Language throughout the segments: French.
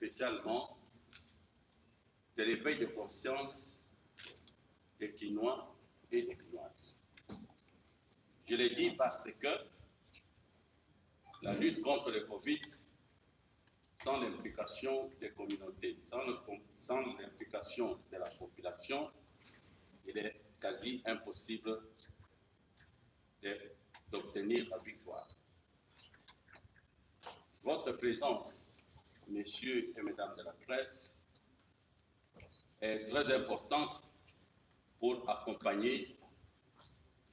spécialement de l'éveil de conscience des Quinois et des Quinoises. Je l'ai dit parce que la lutte contre le Covid, sans l'implication des communautés, sans l'implication de la population, il est quasi impossible d'obtenir la victoire. Votre présence, messieurs et mesdames de la presse, est très importante pour accompagner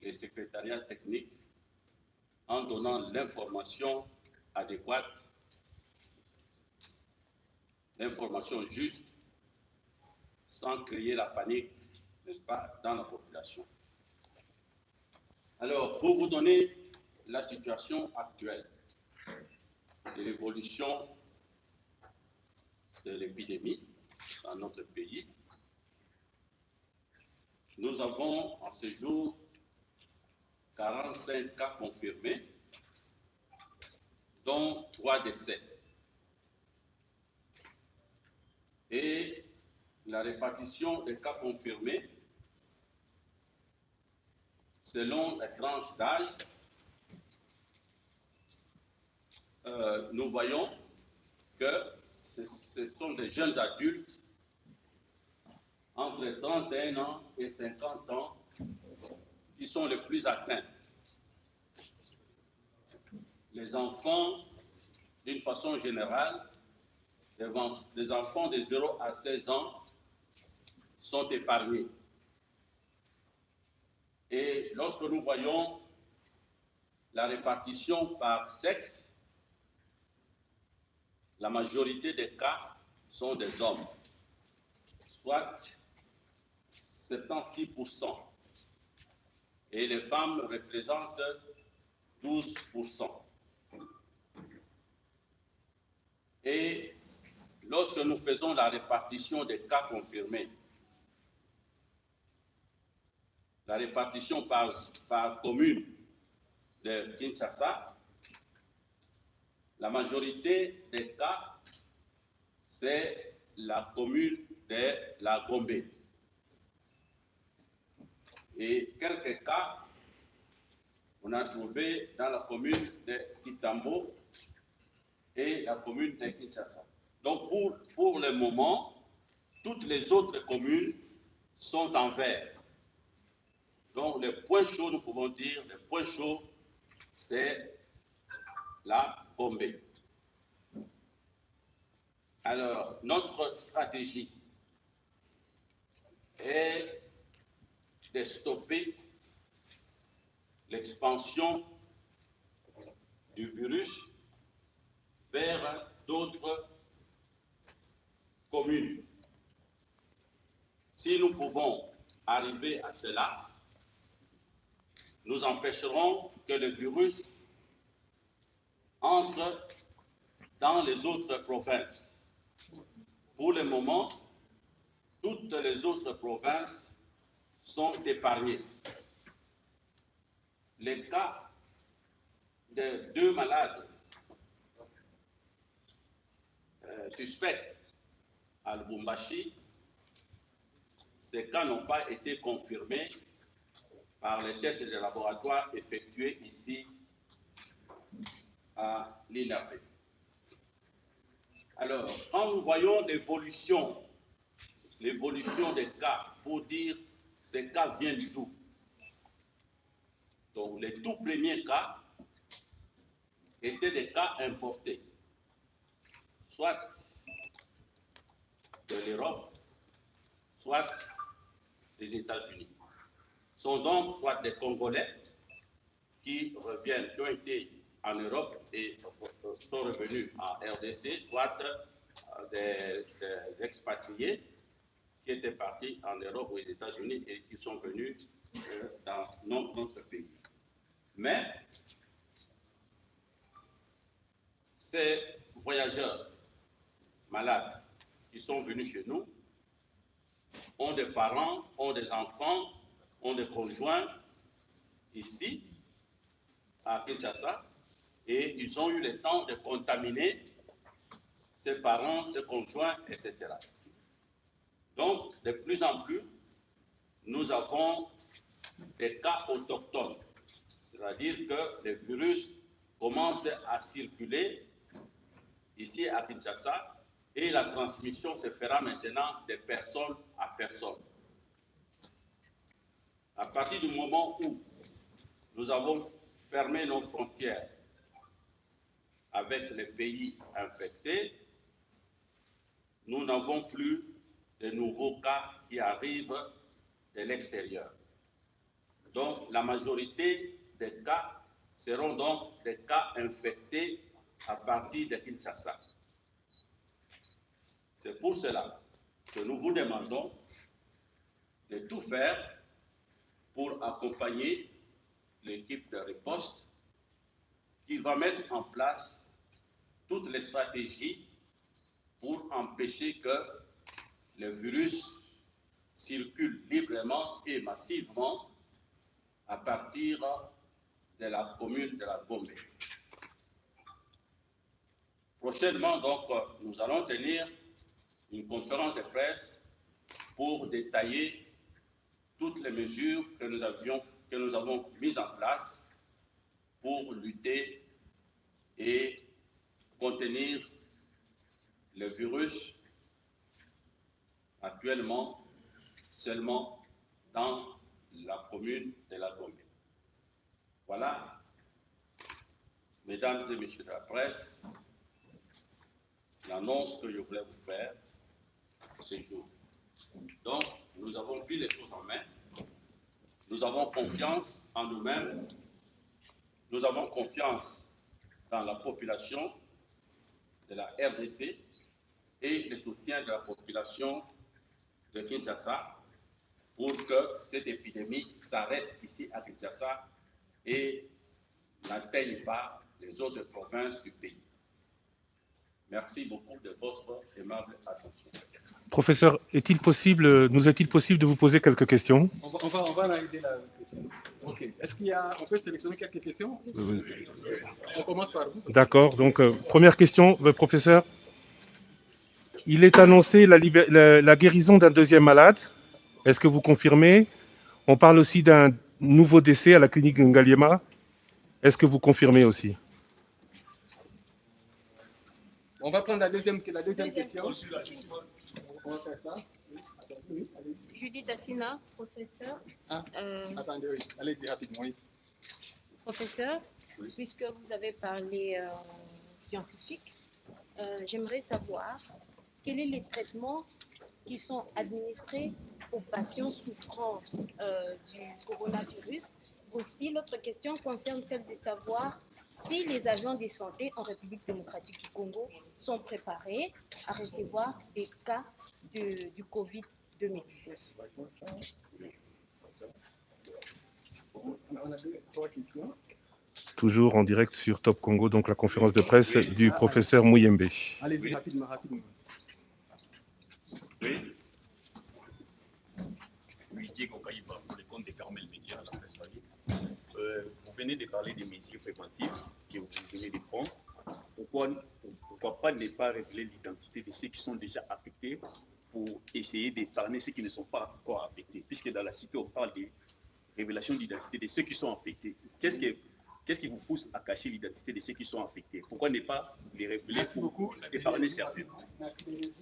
les secrétariats techniques en donnant l'information adéquate, l'information juste, sans créer la panique, n'est-ce pas, dans la population. Alors, pour vous donner la situation actuelle de l'évolution de l'épidémie dans notre pays, nous avons en ce jour 45 cas confirmés, dont 3 décès. Et la répartition des cas confirmés, selon les tranches d'âge, nous voyons que ce sont des jeunes adultes entre 31 ans et 50 ans qui sont les plus atteints. Les enfants, d'une façon générale, les enfants de 0 à 16 ans sont épargnés. Et lorsque nous voyons la répartition par sexe, la majorité des cas sont des hommes, soit 76%, et les femmes représentent 12%. Et lorsque nous faisons la répartition des cas confirmés, la répartition par commune de Kinshasa, la majorité des cas, c'est la commune de la Gombe. Et quelques cas, on a trouvé dans la commune de Kitambo et la commune de Kinshasa. Donc pour le moment, toutes les autres communes sont en vert. Donc les points chauds, nous pouvons dire, les points chauds, c'est la Gombe. Alors, notre stratégie est de stopper l'expansion du virus vers d'autres communes. Si nous pouvons arriver à cela, nous empêcherons que le virus entre dans les autres provinces. Pour le moment, toutes les autres provinces sont épargnées. Les cas de 2 malades suspects à Lubumbashi, ces cas n'ont pas été confirmés par les tests de laboratoire effectués ici à l'INAP. Alors, quand nous voyons l'évolution des cas, pour dire ces cas viennent d'où? Donc, les tout premiers cas étaient des cas importés, soit de l'Europe, soit des États-Unis. Ce sont donc soit des Congolais qui reviennent, qui ont été en Europe et sont revenus en RDC, soit des expatriés qui étaient partis en Europe ou aux États-Unis et qui sont venus dans notre pays. Mais ces voyageurs malades qui sont venus chez nous ont des parents, ont des enfants, ont des conjoints ici, à Kinshasa, et ils ont eu le temps de contaminer ses parents, ses conjoints, etc. Donc, de plus en plus, nous avons des cas autochtones, c'est-à-dire que le virus commence à circuler ici à Kinshasa et la transmission se fera maintenant de personne à personne. À partir du moment où nous avons fermé nos frontières avec les pays infectés, nous n'avons plus de nouveaux cas qui arrivent de l'extérieur. Donc, la majorité des cas seront donc des cas infectés à partir de Kinshasa. C'est pour cela que nous vous demandons de tout faire pour accompagner l'équipe de riposte qui va mettre en place toutes les stratégies pour empêcher que le virus circule librement et massivement à partir de la commune de la Gombe. Prochainement, donc, nous allons tenir une conférence de presse pour détailler toutes les mesures que nous avons mises en place pour lutter et contenir le virus actuellement seulement dans la commune de la Gombe. Voilà, mesdames et messieurs de la presse, l'annonce que je voulais vous faire ce jour. Donc, nous avons pris les choses en main, nous avons confiance en nous-mêmes, nous avons confiance dans la population de la RDC et le soutien de la population de Kinshasa pour que cette épidémie s'arrête ici à Kinshasa et n'atteigne pas les autres provinces du pays. Merci beaucoup de votre aimable attention. Professeur, nous est-il possible de vous poser quelques questions? On va analyser la question. Ok. Est-ce qu'on peut sélectionner quelques questions? On commence par vous. D'accord. Donc, première question, professeur. Il est annoncé la guérison d'un deuxième malade. Est-ce que vous confirmez? On parle aussi d'un nouveau décès à la clinique Ngaliema. Est-ce que vous confirmez aussi? On va prendre la deuxième question. On va faire ça. Oui, Judith Assina, professeur. Attendez, oui. Allez-y rapidement. Oui. Professeur, puisque vous avez parlé scientifique, j'aimerais savoir quels sont les traitements qui sont administrés aux patients souffrant du coronavirus. Aussi, l'autre question concerne celle de savoir si les agents de santé en République démocratique du Congo sont préparés à recevoir des cas du Covid-2019. On a trois questions. Toujours en direct sur Top Congo, donc la conférence de presse du professeur Muyembe. Allez-y rapidement. Oui. Diego Kaïba pour le compte de Carmel Média, la presse alliée. Vous venez de parler des mesures préventives que vous venez de prendre. Pourquoi pas ne pas révéler l'identité de ceux qui sont déjà affectés pour essayer d'épargner ceux qui ne sont pas encore affectés? Puisque dans la cité, on parle de révélation d'identité de ceux qui sont affectés. Qu'est-ce qui vous pousse à cacher l'identité de ceux qui sont affectés? Pourquoi ne pas les révéler pour épargner certains? Merci.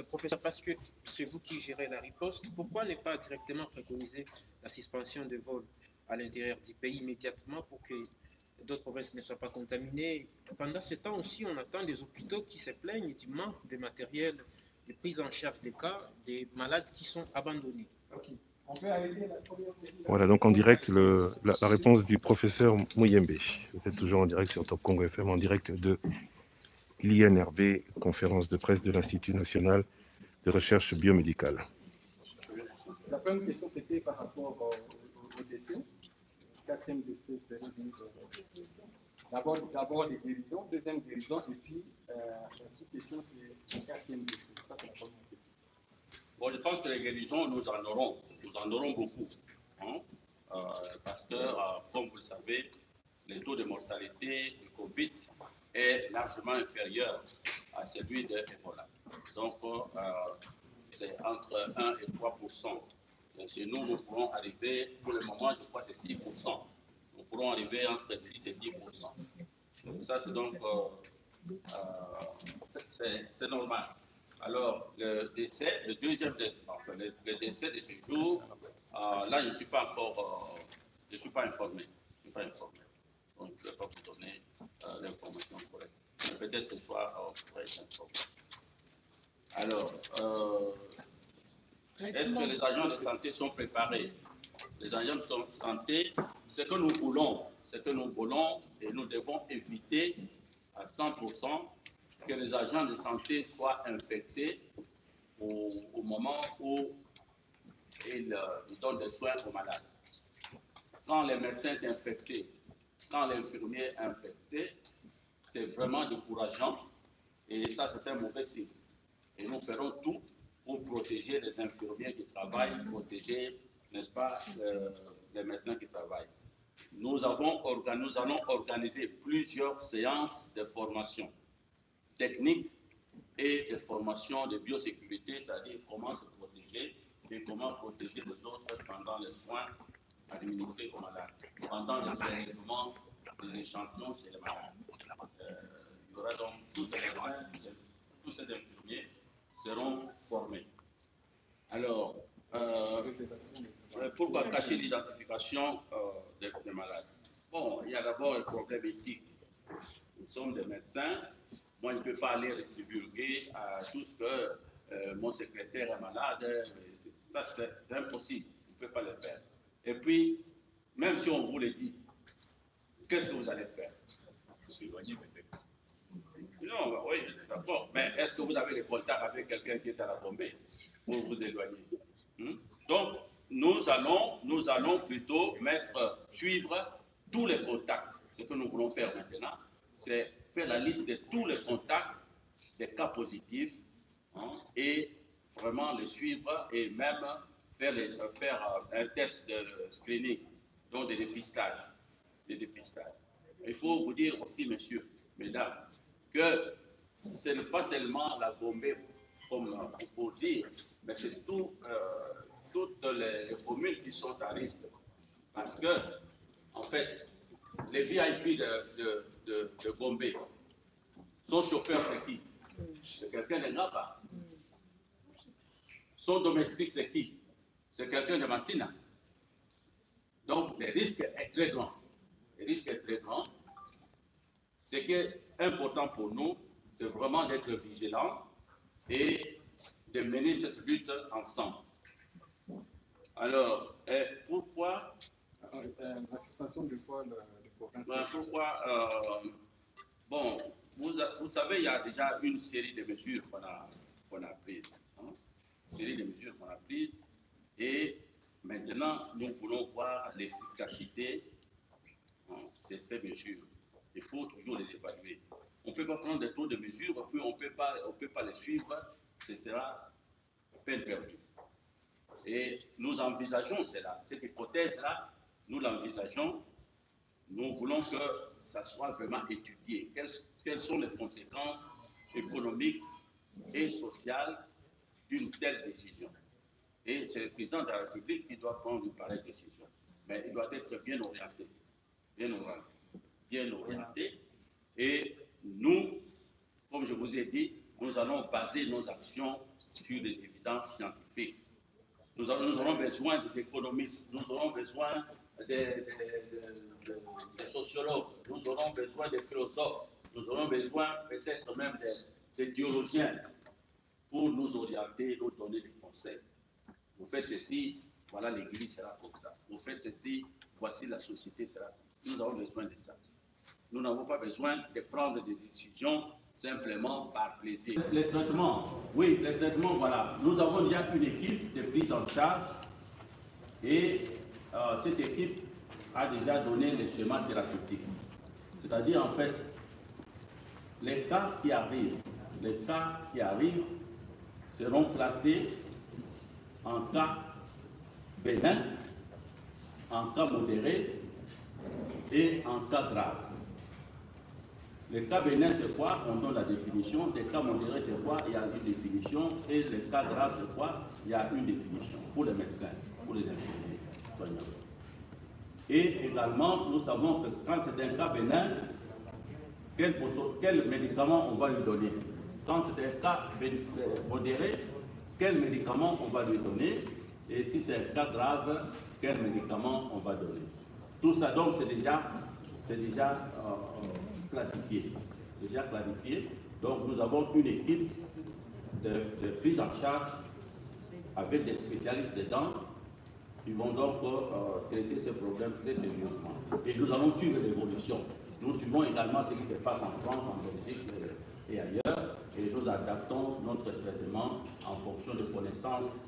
Professeur, parce que c'est vous qui gérez la riposte, pourquoi ne pas directement préconiser la suspension de vols à l'intérieur du pays immédiatement pour que d'autres provinces ne soient pas contaminées? Pendant ce temps aussi, on attend des hôpitaux qui se plaignent du manque de matériel, de prise en charge des cas, des malades qui sont abandonnés. Okay. On peut arrêter la première question. Voilà, donc en direct, la réponse du professeur Muyembe. Vous êtes toujours en direct sur Top Congo FM, en direct de l'INRB, conférence de presse de l'Institut national de recherche biomédicale. La première question, c'était par rapport au décès. Quatrième décès, d'abord les guérisons, deuxième guérison, et puis la sous-question, c'est le quatrième décès. Ça, c'est la première question. Bon, je pense que les guérisons, nous en aurons beaucoup. Hein? Parce que, comme vous le savez, les taux de mortalité du Covid est largement inférieur à celui de Ebola. Donc, c'est entre 1 et 3%. Et chez nous, nous pourrons arriver, pour le moment, je crois que c'est 6%. Nous pourrons arriver entre 6 et 10%. Ça, c'est donc, c'est normal. Alors, le deuxième décès, enfin, le décès de ce jour, là, je ne suis pas encore, je ne suis pas informé. Je ne suis pas informé. Donc, je ne vais pas vous donner l'information correcte. Mais peut-être ce soir, on pourrait être informé. Alors, est-ce que les agents de santé sont préparés? Les agents de santé, ce que nous voulons, et nous devons éviter à 100% que les agents de santé soient infectés au moment où ils donnent des soins aux malades. Quand les médecins sont infectés, quand l'infirmier est infecté, c'est vraiment décourageant et ça, c'est un mauvais signe. Et nous ferons tout pour protéger les infirmiers qui travaillent, protéger, n'est-ce pas, les médecins qui travaillent. Nous allons organiser plusieurs séances de formation technique et de formation de biosécurité, c'est-à-dire comment se protéger et comment protéger les autres pendant les soins administrés aux malades, pendant le prélèvement des échantillons chez les malades. Il y aura donc tous ces médecins, tous ces infirmiers seront formés. Alors, pourquoi cacher l'identification des malades? Bon, il y a d'abord un problème éthique. Nous sommes des médecins. Moi, je ne peux pas aller divulguer à tout ce que mon secrétaire est malade. C'est impossible. Je ne peux pas le faire. Et puis, même si on vous le dit, qu'est-ce que vous allez faire? Non, oui, d'accord. Mais est-ce que vous avez des contacts avec quelqu'un qui est à la tombée pour vous éloigner? Donc, nous allons plutôt suivre tous les contacts. Ce que nous voulons faire maintenant, c'est faire la liste de tous les contacts des cas positifs et vraiment les suivre et même faire un test de screening, donc de dépistage. Il faut vous dire aussi, messieurs, mesdames, que ce n'est pas seulement la Gombe, comme pour dire, mais c'est toutes les communes qui sont à risque. Parce que, en fait, les VIP de Gombe, son chauffeur, c'est qui? C'est quelqu'un de Napa. Son domestique, c'est qui? C'est quelqu'un de Massina. Donc, le risque est très grand. Le risque est très grand. Ce qui est important pour nous, c'est vraiment d'être vigilants et de mener cette lutte ensemble. Alors, pourquoi L'expansion de quoi le province? Pourquoi bon, vous savez, il y a déjà une série de mesures qu'on a prises. Une série de mesures qu'on a prises. Et maintenant, nous voulons voir l'efficacité de ces mesures. Il faut toujours les évaluer. On ne peut pas prendre des taux de mesures, puis on ne peut pas les suivre, ce sera peine perdue. Et nous envisageons cela, cette hypothèse-là, nous l'envisageons, nous voulons que ça soit vraiment étudié. Quelles sont les conséquences économiques et sociales d'une telle décision? Et c'est le président de la République qui doit prendre une pareille décision. Mais il doit être bien orienté. Bien orienté. Et nous, comme je vous ai dit, nous allons baser nos actions sur des évidences scientifiques. Nous aurons besoin des économistes, nous aurons besoin des sociologues, nous aurons besoin des philosophes, nous aurons besoin peut-être même des théologiens pour nous orienter, nous donner des conseils. Vous faites ceci, voilà l'Église sera comme ça. Vous faites ceci, voici la société sera comme ça. Nous avons besoin de ça. Nous n'avons pas besoin de prendre des décisions simplement par plaisir. Les traitements, oui, les traitements, voilà. Nous avons déjà une équipe de prise en charge et cette équipe a déjà donné les schémas thérapeutiques. C'est-à-dire, en fait, les cas qui arrivent seront classés en cas bénin, en cas modéré et en cas grave. Les cas bénins, c'est quoi? On donne la définition. Les cas modérés, c'est quoi? Il y a une définition. Et les cas graves, c'est quoi? Il y a une définition pour les médecins, pour les infirmiers, soignants. Et également, nous savons que quand c'est un cas bénin, quel médicament on va lui donner? Quand c'est un cas modéré, quel médicament on va lui donner? Et si c'est un cas grave, quel médicament on va donner? Tout ça, donc, c'est déjà classifié. C'est déjà clarifié. Donc, nous avons une équipe de prise en charge avec des spécialistes dedans. Ils vont donc traiter ces problèmes très sérieusement. Et nous allons suivre l'évolution. Nous suivons également ce qui se passe en France, en Belgique et ailleurs. Et nous adaptons notre traitement en fonction de connaissances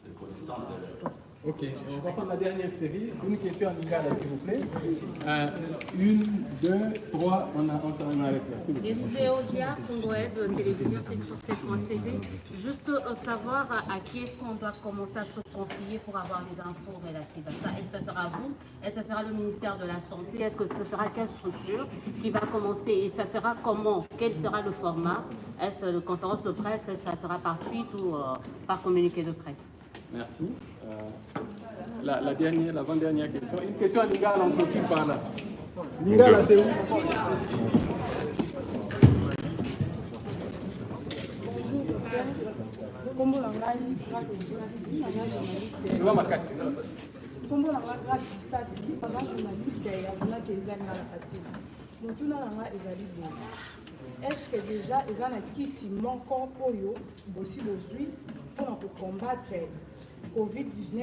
de l'heure. Ok, on va prendre la dernière série. Une question en lingala, s'il vous plaît. 1, 2, 3, on arrête là. S'il vous plaît. Déodia, Congo Web, télévision, c'est procédé. Juste savoir à qui est-ce qu'on doit commencer à se confier pour avoir les infos relatives à ça. Est-ce que ça sera vous? Est-ce que ça sera le ministère de la Santé? Est-ce que ce sera quelle structure qui va commencer? Et ça sera comment? Quel sera le format? Est-ce une conférence de presse? Est-ce que ça sera par tweet ou par communiqué de presse? Merci. L'avant-dernière question. Une question à Lingala, on clôture par là. Lingala, c'est où? Kombo na ngai grâce Bisasi, naza journaliste. Sois makasi. Kombo na ngai grâce Bisasi, naza journaliste ya journal ezali na facile. Motuna na ngai ezali boye. Est-ce que déjà eza na kisi moko oyo bosi bozwi mpona combattre COVID-19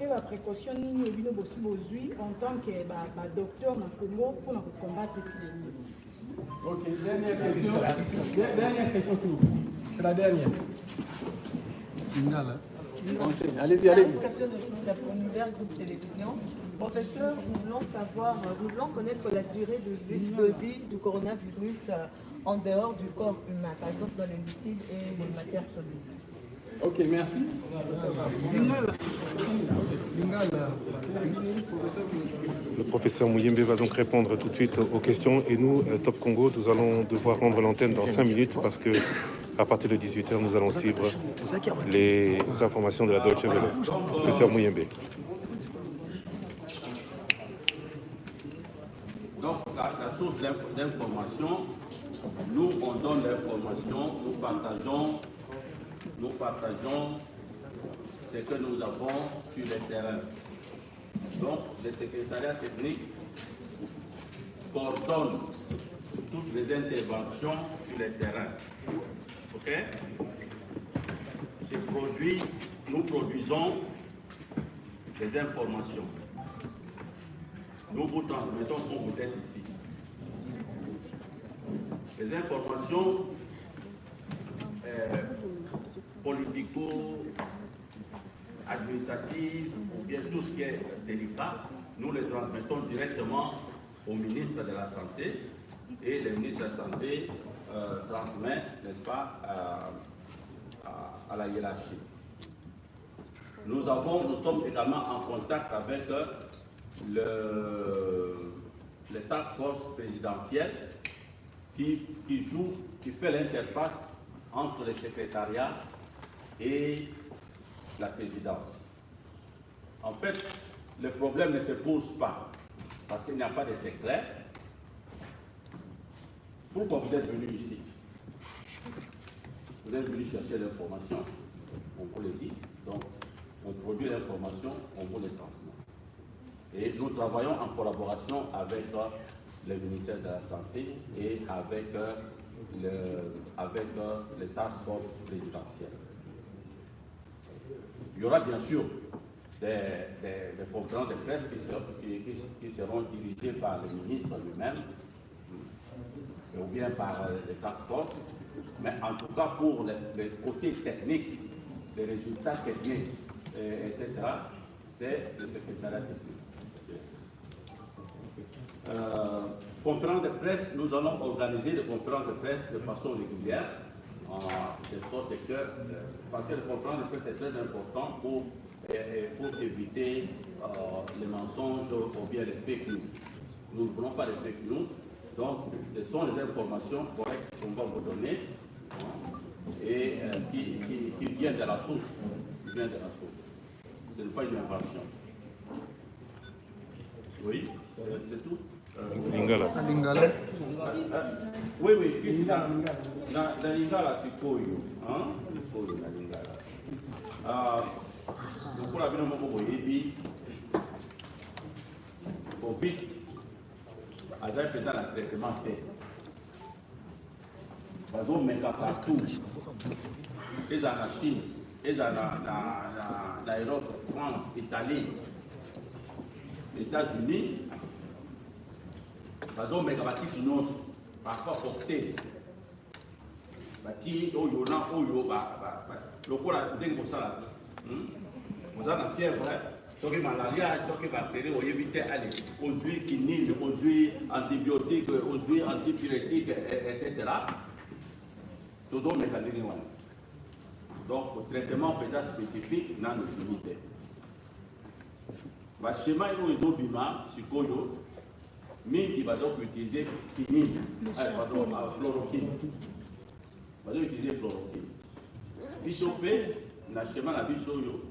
et la précaution nini ebino bosi bozwi en tant que docteur na Congo mpona combattre l'épidémie? Ok, dernière question. Dernière question, s'il vous plaît. C'est la dernière. Allez-y, allez-y. Pour Univers Groupe Télévision. Professeur, nous voulons connaître la durée de vie du coronavirus en dehors du corps humain, par exemple dans les liquides et les matières solides. Ok, merci. Le professeur Mouyembe va donc répondre tout de suite aux questions. Et nous, Top Congo, nous allons devoir rendre l'antenne dans 5 minutes parce que à partir de 18h, nous allons suivre les informations de la Deutsche Welle. Professeur Mouyembe. Donc, la source d'information, nous, on donne l'information, nous partageons ce que nous avons sur le terrain. Donc, le secrétariat technique coordonne toutes les interventions sur le terrain. OK? Nous produisons des informations. Nous vous transmettons quand vous êtes ici. Les informations politico-administratives ou bien tout ce qui est délicat, nous les transmettons directement au ministre de la Santé et le ministre de la Santé transmet, n'est-ce pas, à la hiérarchie. Nous sommes également en contact avec le task force présidentiel qui fait l'interface entre le secrétariat et la présidence. En fait, le problème ne se pose pas parce qu'il n'y a pas de secret. Pourquoi vous êtes venu ici? Vous êtes venu chercher l'information, on vous le dit. Donc, on produit l'information, on vous le transmet. Et nous travaillons en collaboration avec le ministère de la Santé et avec le task force présidentiel. Il y aura bien sûr des conférences de presse qui seront dirigées par le ministre lui-même ou bien par le task force, mais en tout cas pour les côtés techniques, les résultats techniques, etc., c'est le secrétariat technique. Conférence de presse, nous allons organiser des conférences de presse de façon régulière, de sorte que, parce que les conférences de presse est très important pour éviter les mensonges ou bien les fake news. Nous ne voulons pas les fake news, Donc, ce sont les informations correctes qu'on va vous donner et qui viennent de la source. Ce n'est pas une invention. Oui, c'est tout. Lingala. Oui, qu'est-ce qu'il y a dans Lingala, c'est quoi? C'est quoi dans Lingala? Donc, pour la vie de mon coco, il faut vite, à faire un traitement fait. Parce qu'on met partout. Et dans la Chine, et dans l'Europe, France, Italie, États-Unis, parce qu'on met parfois cocktail. Vous avez la fièvre, ce qui est malaria, ce qui est bactérie, vous évitez aller aux huiles quinines, aux huiles antibiotiques, aux huiles antipyrétiques, etc. Toujours mécanisme. Donc, le traitement peut-être spécifique dans notre unité. Le schéma est au bima, sur Koyo, mais qui va donc utiliser quinine, chloroquine. Il va utiliser chloroquine. Bichopé, le schéma la bichoyo.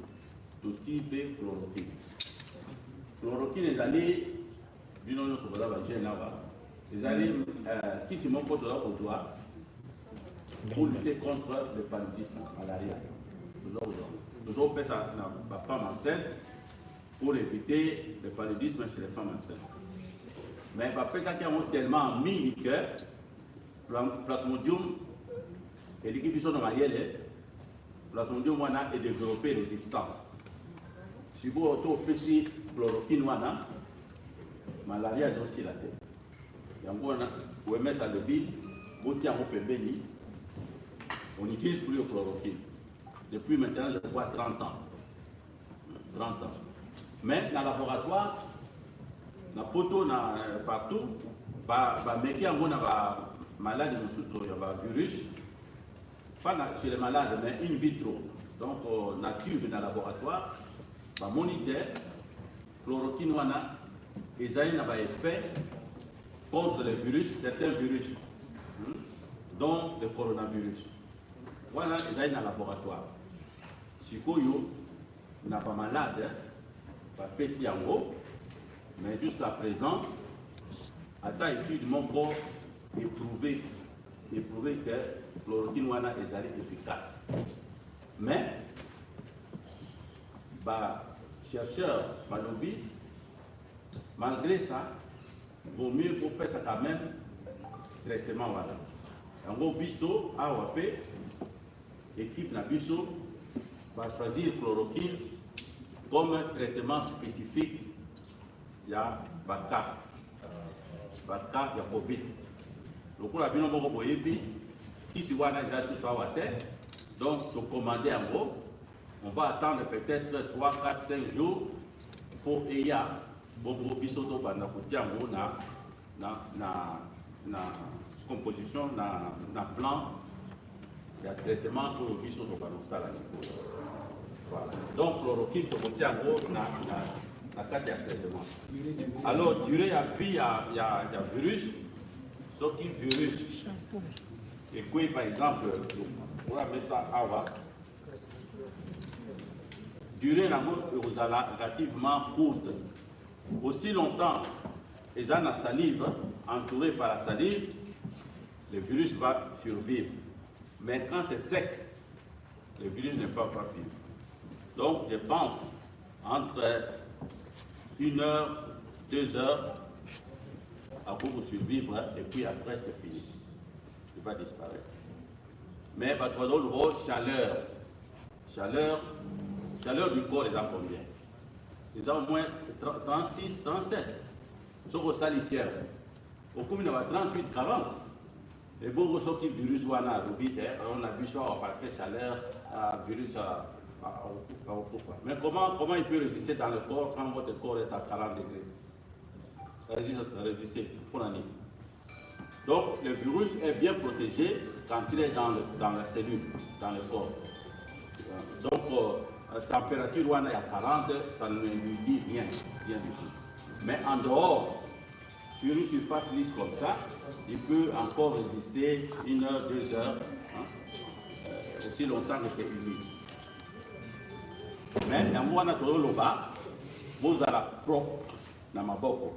Tout type de chloroquine. Chloroquine est allé, les allés qui se montrent au joie pour lutter contre le paludisme malaria. Toujours fait ça la femme enceinte pour éviter le paludisme chez les femmes enceintes. Mais après ça, qui ont tellement mis le cœur, Plasmodium et l'équipe de son marielle, Plasmodium a développé résistance. Si vous avez un chloroquine, malaria est aussi la tête. Vous mettez ça de vie, vous tirez un peu béni, on utilise plus le chloroquine. Depuis maintenant, je crois 30 ans. 30 ans. Mais dans le laboratoire, dans le poteau, partout, il y a des maladies, il y a des virus, pas chez les malades, mais in vitro. Donc, nature dans le laboratoire, le moniteur, chloroquine, ils ont un effet contre les virus, certains virus, dont le coronavirus. Voilà, ils ont un laboratoire. Si vous n'a pas malade, pas péci en haut, mais jusqu'à présent, à ta étude, mon corps éprouvé que le chloroquine est efficace. Mais, chercheurs, lobby, malgré ça, il vaut mieux pour faire ça quand même traitement. Voilà. En gros, Bisso, AOP, équipe na Bisso, va choisir chloroquine comme traitement spécifique. Il y a Baka, il y a Covid. Le coup, la bino boko boyebi, qui se voit dans les sur la tête, donc, pour commander en gros, on va attendre peut-être 3, 4, 5 jours pour EIA. Bon, bisoto banda kotia ngo na composition na plan de traitement pour bisoto banda sala. Voilà. Donc chloroquine to kotia ngo na carte de traitement. Alors durée à vie il y a virus, ce qui virus. Et puis par exemple, on va mettre ça avant. Durée relativement courte. Aussi longtemps, ils ont la salive, entouré par la salive, le virus va survivre. Mais quand c'est sec, le virus ne peut pas vivre. Donc, je pense, entre 1 heure, 2 heures, pour survivre, et puis après, c'est fini. Il va disparaître. Mais, par contre, chaleur du corps, ils ont combien? Ils ont au moins 36, 37. Ils sont salifières. Au coup, il y a 38, 40. Et bon, ce qui virus, on a vu ça parce que chaleur, virus, mais comment il peut résister dans le corps quand votre corps est à 40 degrés? Résister pour l'année. Donc, le virus est bien protégé quand il est dans la cellule, dans le corps. Donc, la température où on est à 40, ça ne lui dit rien du tout. Mais en dehors sur une surface lisse comme ça, il peut encore résister 1 heure, 2 heures, aussi longtemps que c'est humide. Mais dans moi, vous avez propre dans ma boque.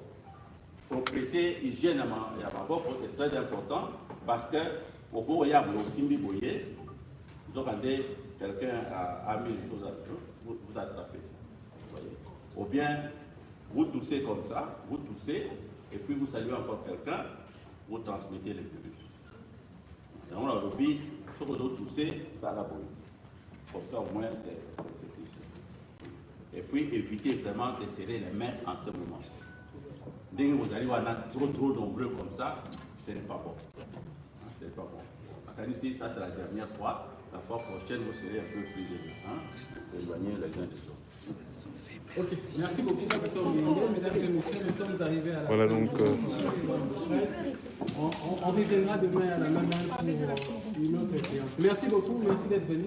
Propriété, hygiène dans ma boque, c'est très important parce que au cours il y a aussi boyer, vous entendez quelqu'un a mis les choses à jour, vous attrapez ça. Voyez. Ou bien vous toussez comme ça, vous toussez, et puis vous saluez encore quelqu'un, vous transmettez le virus. Donc on a repris, ce que vous toussez, ça la boue. Comme ça au moins, c'est ici. Et puis évitez vraiment de serrer les mains en ce moment. Dès que vous allez voir trop nombreux comme ça, ce n'est pas bon. Ce n'est pas bon. Ici, ça c'est la dernière fois. La fois prochaine, vous serez un peu plus éloignés les uns des autres. Ok, merci beaucoup, professeur Ouyenge. Mesdames et messieurs, nous sommes arrivés à la Voilà fin donc. On reviendra demain à la même heure pour une autre séance. Merci beaucoup, merci d'être venu.